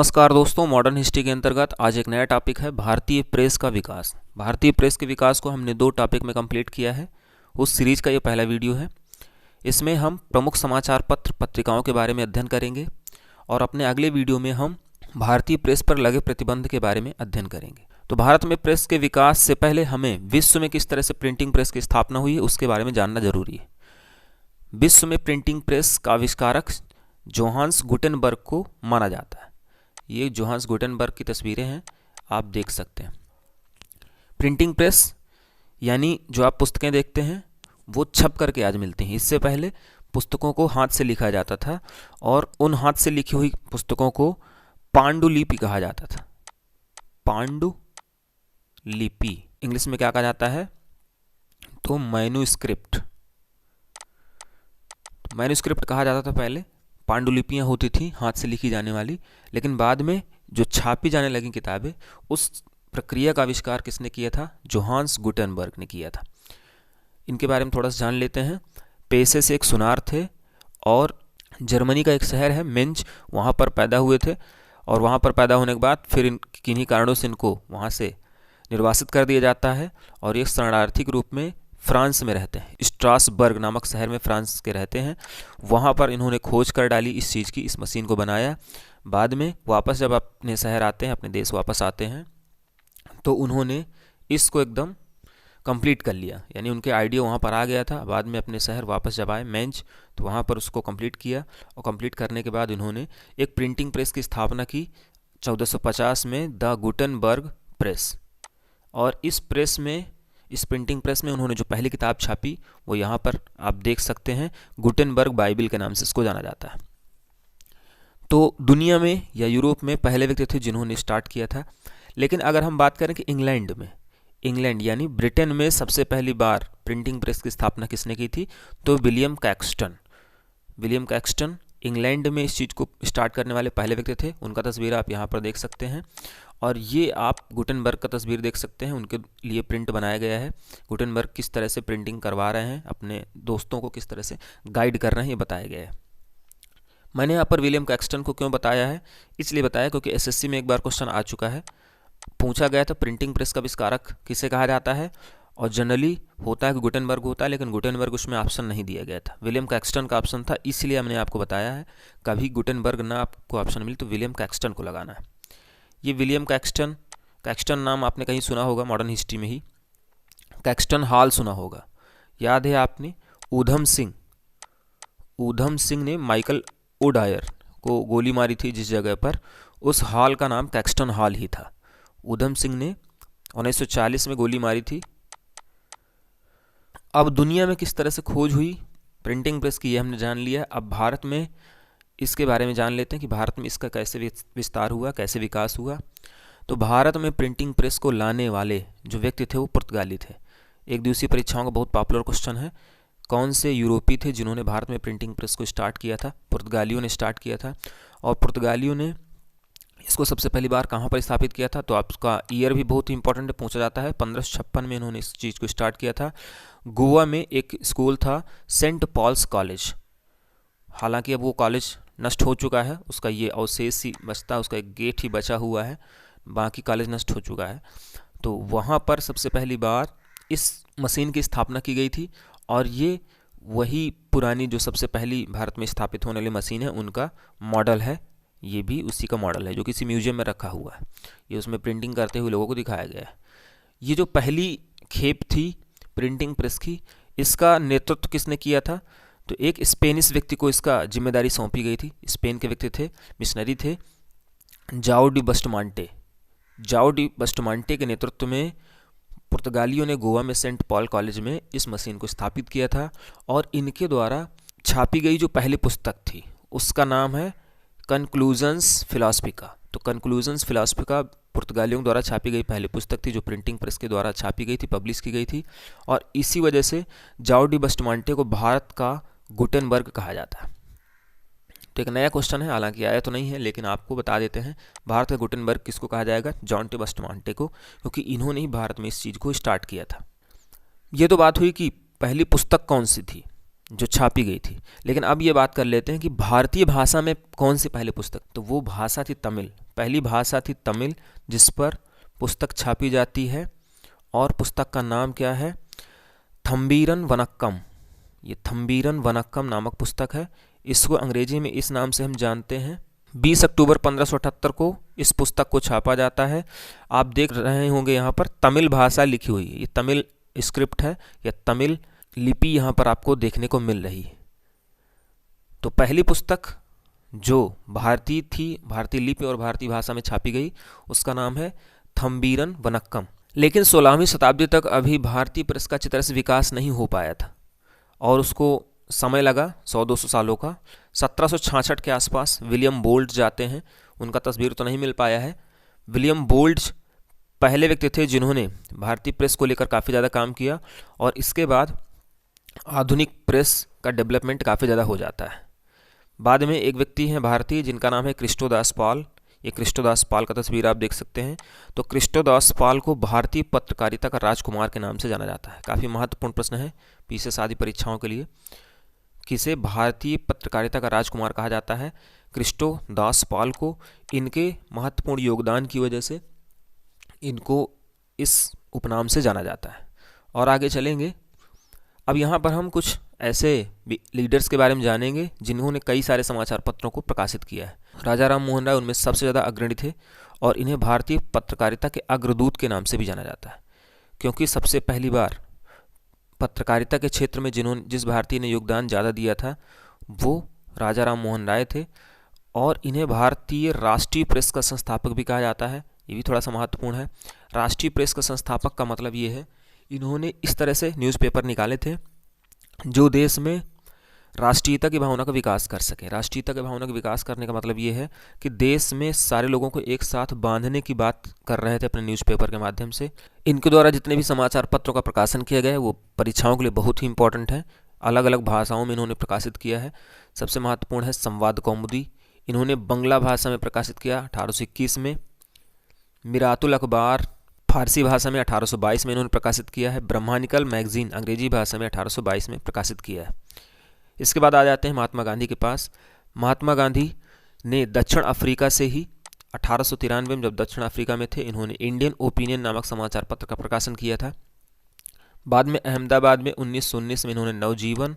नमस्कार दोस्तों, modern history के अंतर्गत आज एक नया टॉपिक है भारतीय प्रेस का विकास। भारतीय प्रेस के विकास को हमने 2 टॉपिक में कंप्लीट किया है। उस सीरीज का ये पहला वीडियो है। इसमें हम प्रमुख समाचार पत्र पत्रिकाओं के बारे में अध्ययन करेंगे और अपने अगले वीडियो में हम भारतीय प्रेस पर लगे प्रतिबंध के बारे में अध्ययन करेंगे। तो भारत में प्रेस के विकास से पहले हमें विश्व में किस तरह से प्रिंटिंग प्रेस की स्थापना हुई है उसके बारे में जानना जरूरी है। विश्व में प्रिंटिंग प्रेस का आविष्कारक जोहान्स गुटेनबर्ग को माना जाता है। ये जोहान्स गुटेनबर्ग की तस्वीरें हैं, आप देख सकते हैं। प्रिंटिंग प्रेस यानी जो आप पुस्तकें देखते हैं वो छप करके आज मिलती हैं। इससे पहले पुस्तकों को हाथ से लिखा जाता था और उन हाथ से लिखी हुई पुस्तकों को पांडुलिपि कहा जाता था। पांडुलिपि इंग्लिश में क्या कहा जाता है? तो मैन्युस्क्रिप्ट। मैन्युस्क्रिप्ट कहा जाता था पहले। पांडुलिपियाँ होती थी हाथ से लिखी जाने वाली, लेकिन बाद में जो छापी जाने लगी किताबें, उस प्रक्रिया का आविष्कार किसने किया था? जोहान्स गुटेनबर्ग ने किया था। इनके बारे में थोड़ा सा जान लेते हैं। पेशे से एक सुनार थे और जर्मनी का एक शहर है मेंज, वहाँ पर पैदा हुए थे और वहाँ पर पैदा होने के बाद फिर किन्हीं कारणों से इनको वहाँ से निर्वासित कर दिया जाता है और ये शरणार्थी के रूप में फ्रांस में रहते हैं। स्ट्रासबर्ग नामक शहर में फ्रांस के रहते हैं। वहाँ पर इन्होंने खोज कर डाली इस चीज़ की, इस मशीन को बनाया। बाद में वापस जब अपने शहर आते हैं, अपने देश वापस आते हैं, तो उन्होंने इसको एकदम कंप्लीट कर लिया। यानी उनके आइडिया वहाँ पर आ गया था। बाद में अपने शहर वापस जब आए मेंज, तो वहाँ पर उसको कंप्लीट किया और कंप्लीट करने के बाद इन्होंने एक प्रिंटिंग प्रेस की स्थापना की 1450 में, द गुटेनबर्ग प्रेस। और इस प्रिंटिंग प्रेस में उन्होंने जो पहली किताब छापी वो यहाँ पर आप देख सकते हैं, गुटेनबर्ग बाइबिल के नाम से इसको जाना जाता है। तो दुनिया में या यूरोप में पहले व्यक्ति थे जिन्होंने स्टार्ट किया था। लेकिन अगर हम बात करें कि इंग्लैंड यानी ब्रिटेन में सबसे पहली बार प्रिंटिंग प्रेस की स्थापना किसने की थी? तो विलियम कैक्सटन इंग्लैंड में इस चीज़ को स्टार्ट करने वाले पहले व्यक्ति थे। उनका तस्वीर आप यहाँ पर देख सकते हैं और ये आप गुटेनबर्ग का तस्वीर देख सकते हैं। उनके लिए प्रिंट बनाया गया है। गुटेनबर्ग किस तरह से प्रिंटिंग करवा रहे हैं, अपने दोस्तों को किस तरह से गाइड कर रहे हैं, ये बताया गया है। मैंने यहाँ पर विलियम कैक्सटन को क्यों बताया है? इसलिए बताया क्योंकि एसएससी में एक बार क्वेश्चन आ चुका है, पूछा गया था प्रिंटिंग प्रेस का आविष्कारक किसे कहा जाता है, और जनरली होता है कि गुटेनबर्ग होता है, लेकिन गुटेनबर्ग उसमें ऑप्शन नहीं दिया गया था। विलियम कैक्सटन का ऑप्शन था, इसलिए हमने आपको बताया है। कभी गुटेनबर्ग ना आपको ऑप्शन मिले तो विलियम कैक्सटन को लगाना है। ये विलियम कैक्सटन नाम आपने कहीं सुना होगा मॉडर्न हिस्ट्री में ही। कैक्सटन हॉल सुना होगा, याद है आपने? ऊधम सिंह ने माइकल ओडायर को गोली मारी थी जिस जगह पर, उस हॉल का नाम कैक्सटन हॉल ही था। ऊधम सिंह ने 1940 में गोली मारी थी। अब दुनिया में किस तरह से खोज हुई प्रिंटिंग प्रेस की, ये हमने जान लिया। अब भारत में इसके बारे में जान लेते हैं कि भारत में इसका कैसे विस्तार हुआ, कैसे विकास हुआ। तो भारत में प्रिंटिंग प्रेस को लाने वाले जो व्यक्ति थे वो पुर्तगाली थे। एक दिवसीय परीक्षाओं का बहुत पॉपुलर क्वेश्चन है, कौन से यूरोपीय थे जिन्होंने भारत में प्रिंटिंग प्रेस को स्टार्ट किया था? पुर्तगालियों ने स्टार्ट किया था। और पुर्तगालियों ने इसको सबसे पहली बार कहाँ पर स्थापित किया था? तो आपका ईयर भी बहुत ही इंपॉर्टेंट है, पूछा जाता है। 1556 में इन्होंने इस चीज़ को स्टार्ट किया था। गोवा में एक स्कूल था सेंट पॉल्स कॉलेज, हालांकि अब वो कॉलेज नष्ट हो चुका है, उसका ये अवशेष ही बचता है, उसका एक गेट ही बचा हुआ है, बाकी कॉलेज नष्ट हो चुका है। तो वहाँ पर सबसे पहली बार इस मशीन की स्थापना की गई थी और ये वही पुरानी जो सबसे पहली भारत में स्थापित होने वाली मशीन है उनका मॉडल है। ये भी उसी का मॉडल है जो किसी म्यूजियम में रखा हुआ है। ये उसमें प्रिंटिंग करते हुए लोगों को दिखाया गया है। ये जो पहली खेप थी प्रिंटिंग प्रेस की, इसका नेतृत्व किसने किया था? तो एक स्पेनिश व्यक्ति को इसका जिम्मेदारी सौंपी गई थी। स्पेन के व्यक्ति थे, मिशनरी थे, जाओ डी बस्टमांटे के नेतृत्व में पुर्तगालियों ने गोवा में सेंट पॉल कॉलेज में इस मशीन को स्थापित किया था। और इनके द्वारा छापी गई जो पहली पुस्तक थी उसका नाम है कंक्लूजन्स फिलॉसफिका। तो कंक्लूजन्स फिलॉसफिका पुर्तगालियों द्वारा छापी गई पहली पुस्तक थी जो प्रिंटिंग प्रेस के द्वारा छापी गई थी, पब्लिश की गई थी। और इसी वजह से जाओ डी बस्टमांटे को भारत का गुटेनबर्ग कहा जाता है। तो एक नया क्वेश्चन है, हालांकि आया तो नहीं है लेकिन आपको बता देते हैं, भारत का गुटेनबर्ग किसको कहा जाएगा? जॉन डी बस्टमांटे को, क्योंकि इन्होंने ही भारत में इस चीज़ को स्टार्ट किया था। ये तो बात हुई कि पहली पुस्तक कौन सी थी, जो छापी गई थी। लेकिन अब ये बात कर लेते हैं कि भारतीय भाषा में कौन सी पहली पुस्तक, तो वो भाषा थी तमिल। पहली भाषा थी तमिल जिस पर पुस्तक छापी जाती है, और पुस्तक का नाम क्या है, थंबीरन वनक्कम। ये थंबीरन वनक्कम नामक पुस्तक है। इसको अंग्रेजी में इस नाम से हम जानते हैं। 20 अक्टूबर 1578 को इस पुस्तक को छापा जाता है। आप देख रहे होंगे यहाँ पर तमिल भाषा लिखी हुई है, ये तमिल स्क्रिप्ट है या तमिल लिपि यहाँ पर आपको देखने को मिल रही है। तो पहली पुस्तक जो भारतीय थी, भारतीय लिपि और भारतीय भाषा में छापी गई, उसका नाम है थंबीरन वनक्कम। लेकिन 16वीं शताब्दी तक अभी भारतीय प्रेस का अच्छी तरह से विकास नहीं हो पाया था और उसको समय लगा 100-200 सालों का। 1766 के आसपास विलियम बोल्ट जाते हैं, उनका तस्वीर तो नहीं मिल पाया है। विलियम बोल्ट पहले व्यक्ति थे जिन्होंने भारतीय प्रेस को लेकर काफ़ी ज़्यादा काम किया, और इसके बाद आधुनिक प्रेस का डेवलपमेंट काफ़ी ज़्यादा हो जाता है। बाद में एक व्यक्ति हैं भारतीय जिनका नाम है क्रिस्टोदास पाल। ये क्रिस्टोदास पाल का तस्वीर आप देख सकते हैं। तो क्रिस्टोदास पाल को भारतीय पत्रकारिता का राजकुमार के नाम से जाना जाता है। काफ़ी महत्वपूर्ण प्रश्न है पीछे आदि परीक्षाओं के लिए, किसे भारतीय पत्रकारिता का राजकुमार कहा जाता है? क्रिस्टोदास पाल को। इनके महत्वपूर्ण योगदान की वजह से इनको इस उपनाम से जाना जाता है। और आगे चलेंगे। अब यहाँ पर हम कुछ ऐसे लीडर्स के बारे में जानेंगे जिन्होंने कई सारे समाचार पत्रों को प्रकाशित किया है। राजा राम मोहन राय उनमें सबसे ज़्यादा अग्रणी थे, और इन्हें भारतीय पत्रकारिता के अग्रदूत के नाम से भी जाना जाता है, क्योंकि सबसे पहली बार पत्रकारिता के क्षेत्र में जिस भारतीय ने योगदान ज़्यादा दिया था वो राजा राम मोहन राय थे। और इन्हें भारतीय राष्ट्रीय प्रेस का संस्थापक भी कहा जाता है। ये भी थोड़ा सा महत्वपूर्ण है। राष्ट्रीय प्रेस का संस्थापक का मतलब ये है, इन्होंने इस तरह से न्यूज़पेपर निकाले थे जो देश में राष्ट्रीयता की भावना का विकास कर सके। राष्ट्रीयता की भावना का विकास करने का मतलब ये है कि देश में सारे लोगों को एक साथ बांधने की बात कर रहे थे अपने न्यूज़पेपर के माध्यम से। इनके द्वारा जितने भी समाचार पत्रों का प्रकाशन किया गया है वो परीक्षाओं के लिए बहुत ही इंपॉर्टेंट है। अलग अलग भाषाओं में इन्होंने प्रकाशित किया है। सबसे महत्वपूर्ण है संवाद कौमुदी, इन्होंने बंगला भाषा में प्रकाशित किया 1821 में। मिरातुल अखबार फारसी भाषा में 1822 में इन्होंने प्रकाशित किया है। ब्रह्मानिकल मैगजीन अंग्रेजी भाषा में 1822 में प्रकाशित किया है। इसके बाद आ जाते हैं महात्मा गांधी के पास। महात्मा गांधी ने दक्षिण अफ्रीका से ही 1893 में जब दक्षिण अफ्रीका में थे, इन्होंने इंडियन ओपिनियन नामक समाचार पत्र का प्रकाशन किया था। बाद में अहमदाबाद में 1919 में इन्होंने नवजीवन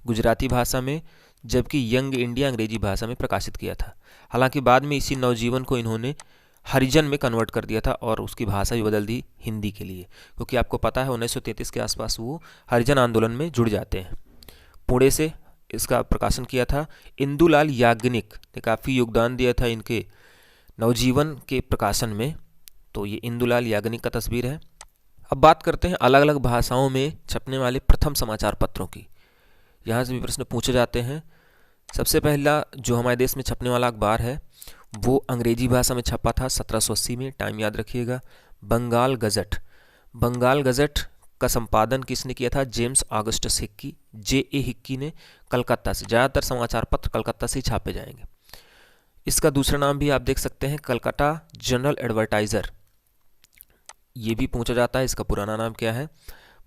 गुजराती भाषा में, जबकि यंग इंडिया अंग्रेजी भाषा में प्रकाशित किया था। हालांकि बाद में इसी नवजीवन को इन्होंने हरिजन में कन्वर्ट कर दिया था और उसकी भाषा भी बदल दी हिंदी के लिए, क्योंकि आपको पता है 1933 के आसपास वो हरिजन आंदोलन में जुड़ जाते हैं। पुणे से इसका प्रकाशन किया था। इंदुलाल याग्निक ने काफ़ी योगदान दिया था इनके नवजीवन के प्रकाशन में। तो ये इंदुलाल याग्निक का तस्वीर है। अब बात करते हैं अलग अलग भाषाओं में छपने वाले प्रथम समाचार पत्रों की। यहाँ से भी प्रश्न पूछे जाते हैं। सबसे पहला जो हमारे देश में छपने वाला अखबार है वो अंग्रेजी भाषा में छपा था 1780 में, टाइम याद रखिएगा। बंगाल गजट। बंगाल गजट का संपादन किसने किया था? James Augustus Hickey, J.A. Hickey ने, कलकत्ता से। ज़्यादातर समाचार पत्र कलकत्ता से ही छापे जाएंगे। इसका दूसरा नाम भी आप देख सकते हैं, कलकत्ता जनरल एडवर्टाइज़र। ये भी पूछा जाता है इसका पुराना नाम क्या है।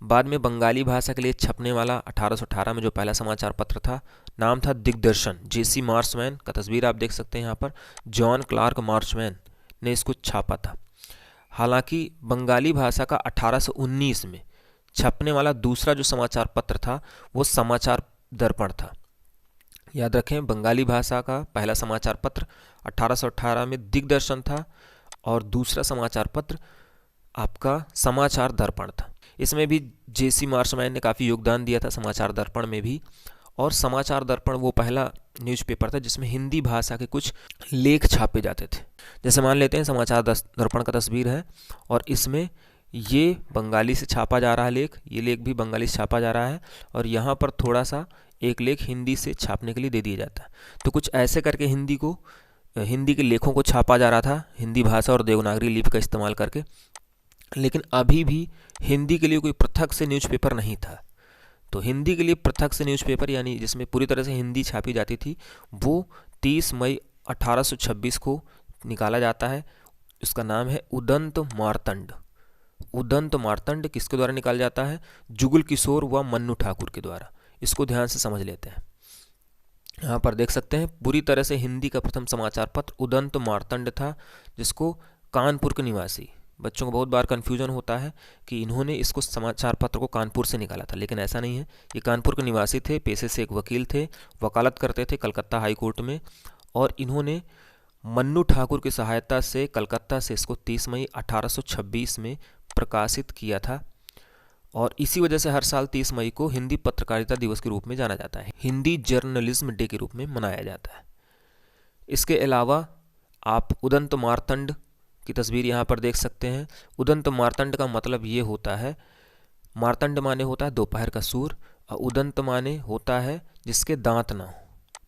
बाद में बंगाली भाषा के लिए छपने वाला 1818 में जो पहला समाचार पत्र था, नाम था दिग्दर्शन। J.C. मार्शमैन का तस्वीर आप देख सकते हैं यहाँ पर। जॉन क्लार्क मार्शमैन ने इसको छापा था। हालांकि बंगाली भाषा का 1819 में छपने वाला दूसरा जो समाचार पत्र था वो समाचार दर्पण था। याद रखें, बंगाली भाषा का पहला समाचार पत्र 1818 में दिग्दर्शन था और दूसरा समाचार पत्र आपका समाचार दर्पण था। इसमें भी J.C. मार्शमैन ने काफ़ी योगदान दिया था, समाचार दर्पण में भी। और समाचार दर्पण वो पहला न्यूज़पेपर था जिसमें हिंदी भाषा के कुछ लेख छापे जाते थे। जैसे मान लेते हैं समाचार दर्पण का तस्वीर है और इसमें ये बंगाली से छापा जा रहा है लेख, ये लेख भी बंगाली से छापा जा रहा है, और यहाँ पर थोड़ा सा एक लेख हिंदी से छापने के लिए दे दिया जाता है। तो कुछ ऐसे करके हिंदी के लेखों को छापा जा रहा था, हिंदी भाषा और देवनागरी लिपि का इस्तेमाल करके। लेकिन अभी भी हिंदी के लिए कोई पृथक से न्यूज़पेपर नहीं था। तो हिंदी के लिए पृथक से न्यूज़पेपर यानी जिसमें पूरी तरह से हिंदी छापी जाती थी वो 30 मई 1826 को निकाला जाता है। उसका नाम है उदंत मार्तंड। उदंत मार्तंड किसके द्वारा निकाला जाता है? जुगल किशोर व मन्नू ठाकुर के द्वारा। इसको ध्यान से समझ लेते हैं। यहाँ पर देख सकते हैं पूरी तरह से हिंदी का प्रथम समाचार पत्र उदंत मार्तंड था, जिसको कानपुर के निवासी, बच्चों को बहुत बार कन्फ्यूजन होता है कि इन्होंने इसको समाचार पत्र को कानपुर से निकाला था, लेकिन ऐसा नहीं है। ये कानपुर के निवासी थे, पेशे से एक वकील थे, वकालत करते थे कलकत्ता हाई कोर्ट में, और इन्होंने मन्नू ठाकुर की सहायता से कलकत्ता से इसको 30 मई 1826 में प्रकाशित किया था। और इसी वजह से हर साल 30 मई को हिंदी पत्रकारिता दिवस के रूप में जाना जाता है, हिंदी जर्नलिज्म डे के रूप में मनाया जाता है। इसके अलावा आप उदंत मार्तंड की तस्वीर यहाँ पर देख सकते हैं। उदंत मार्तंड का मतलब ये होता है, मार्तंड माने होता है दोपहर का सूर्य, और उदंत माने होता है जिसके दांत ना हो।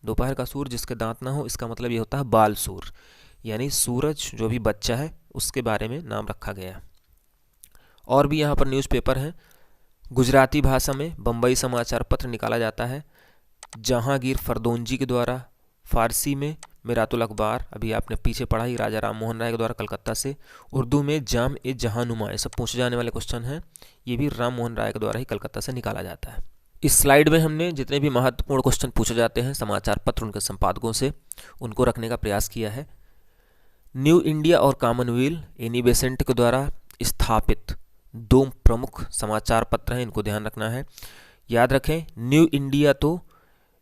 दोपहर का सूर्य जिसके दांत ना हो, इसका मतलब ये होता है बाल सूर्य, यानी सूरज जो भी बच्चा है उसके बारे में नाम रखा गया है। और भी यहाँ पर न्यूज़पेपर हैं। गुजराती भाषा में बम्बई समाचार पत्र निकाला जाता है जहांगीर फरदोंजी के द्वारा, फारसी में मिरातुल अखबार, अभी आपने पीछे पढ़ा ही, राजा राम मोहन राय के द्वारा कलकत्ता से, उर्दू में जाम ए जहानुमा, ये सब पूछे जाने वाले क्वेश्चन हैं, ये भी राम मोहन राय के द्वारा ही कलकत्ता से निकाला जाता है। इस स्लाइड में हमने जितने भी महत्वपूर्ण क्वेश्चन पूछे जाते हैं समाचार पत्र उनके संपादकों से, उनको रखने का प्रयास किया है। न्यू इंडिया और कॉमनवेल्थ एनी बेसेंट के द्वारा स्थापित 2 प्रमुख समाचार पत्र हैं, इनको ध्यान रखना है। याद रखें, न्यू इंडिया तो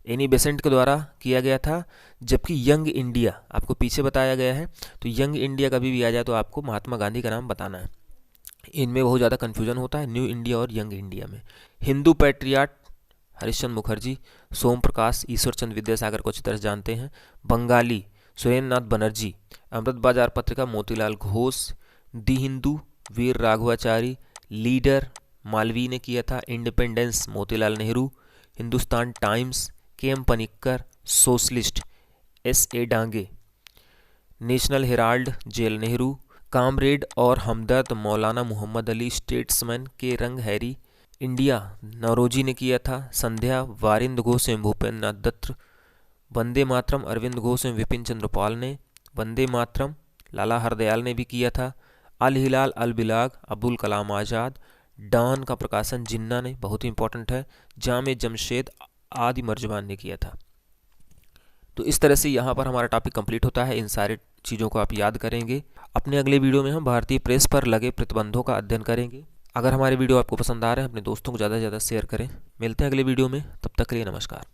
एनी बेसेंट के द्वारा किया गया था, जबकि यंग इंडिया आपको पीछे बताया गया है। तो यंग इंडिया कभी भी आ जाए तो आपको महात्मा गांधी का नाम बताना है, इनमें बहुत ज़्यादा कन्फ्यूजन होता है न्यू इंडिया और यंग इंडिया में। हिंदू पैट्रियाट हरिश्चंद्र मुखर्जी, सोम प्रकाश, ईश्वर चंद्र विद्यासागर को अच्छी तरह जानते हैं। बंगाली सुरेंद्र नाथ बनर्जी, अमृत बाजार पत्रिका मोतीलाल घोष, दी हिंदू वीर राघवाचारी, लीडर मालवीय ने किया था, independence Motilal Nehru, Hindustan times K M Panikkar, socialist S A Dange, national herald जेल नेहरू, कामरेड और हमदर्द मौलाना मोहम्मद अली, स्टेट्समैन के रंग हैरी, इंडिया नौरोजी ने किया था, संध्या वारिंद घोष एवं भूपेन्द्र नाथ दत्त, वंदे मातरम अरविंद घोष एवं विपिन चंद्र पाल ने, वंदे मातरम लाला हरदयाल ने भी किया था, अल हिलाल अल बिलाग अब्दुल कलाम आज़ाद, डान का प्रकाशन जिन्ना ने, बहुत ही इंपॉर्टेंट है, जामे जमशेद आदि मर्जबान ने किया था। तो इस तरह से यहाँ पर हमारा टॉपिक कंप्लीट होता है। इन सारी चीज़ों को आप याद करेंगे। अपने अगले वीडियो में हम भारतीय प्रेस पर लगे प्रतिबंधों का अध्ययन करेंगे। अगर हमारे वीडियो आपको पसंद आ रहे हैं, अपने दोस्तों को ज़्यादा से ज़्यादा शेयर करें। मिलते हैं अगले वीडियो में, तब तक के लिए नमस्कार।